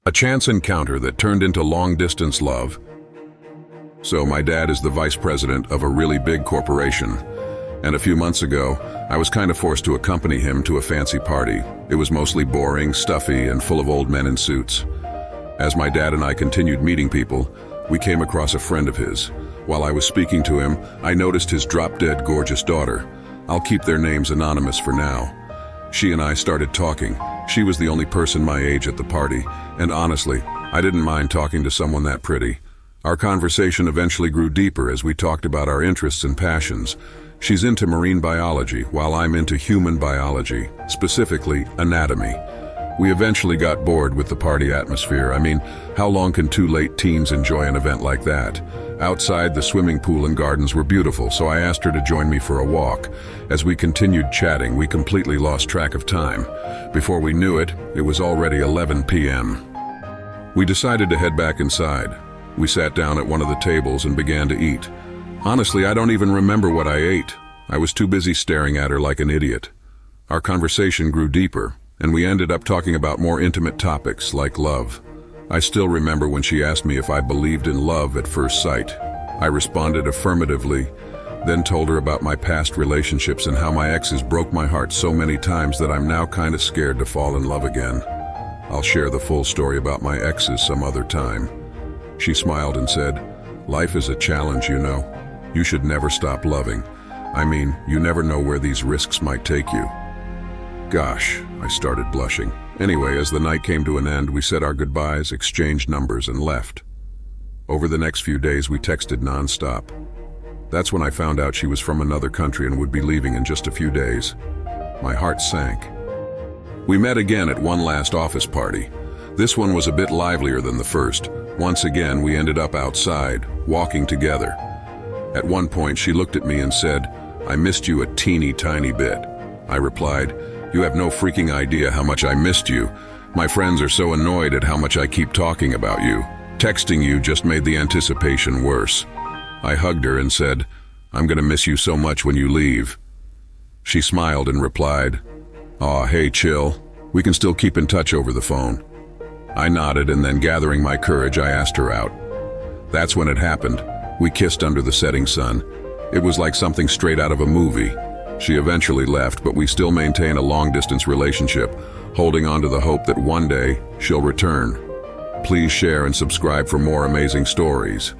A chance encounter that turned into long-distance love. So my dad is the vice president of a really big corporation, and a few months ago, I was kind of forced to accompany him to a fancy party. It was mostly boring, stuffy, and full of old men in suits. As my dad and I continued meeting people, we came across a friend of his. While I was speaking to him, I noticed his drop-dead gorgeous daughter. I'll keep their names anonymous for now. She and I started talking. She was the only person my age at the party, and honestly, I didn't mind talking to someone that pretty. Our conversation eventually grew deeper as we talked about our interests and passions. She's into marine biology, while I'm into human biology, specifically anatomy. We eventually got bored with the party atmosphere. I mean, how long can two late teens enjoy an event like that? Outside, the swimming pool and gardens were beautiful, so I asked her to join me for a walk. As we continued chatting, we completely lost track of time. Before we knew it, it was already 11 p.m. We decided to head back inside. We sat down at one of the tables and began to eat. Honestly, I don't even remember what I ate. I was too busy staring at her like an idiot. Our conversation grew deeper, and we ended up talking about more intimate topics like love. I still remember when she asked me if I believed in love at first sight. I responded affirmatively, then told her about my past relationships and how my exes broke my heart so many times that I'm now kind of scared to fall in love again. I'll share the full story about my exes some other time. She smiled and said, "Life is a challenge, you know. You should never stop loving. I mean, you never know where these risks might take you." Gosh, I started blushing. Anyway, as the night came to an end, we said our goodbyes, exchanged numbers, and left. Over the next few days, we texted nonstop. That's when I found out she was from another country and would be leaving in just a few days. My heart sank. We met again at one last office party. This one was a bit livelier than the first. Once again, we ended up outside, walking together. At one point, she looked at me and said, "I missed you a teeny tiny bit." I replied, "You have no freaking idea how much I missed you. My friends are so annoyed at how much I keep talking about you. Texting you just made the anticipation worse." I hugged her and said, "I'm gonna miss you so much when you leave." She smiled and replied, "Aw, hey, chill. We can still keep in touch over the phone." I nodded, and then gathering my courage, I asked her out. That's when it happened. We kissed under the setting sun. It was like something straight out of a movie. She eventually left, but we still maintain a long-distance relationship, holding on to the hope that one day she'll return. Please share and subscribe for more amazing stories.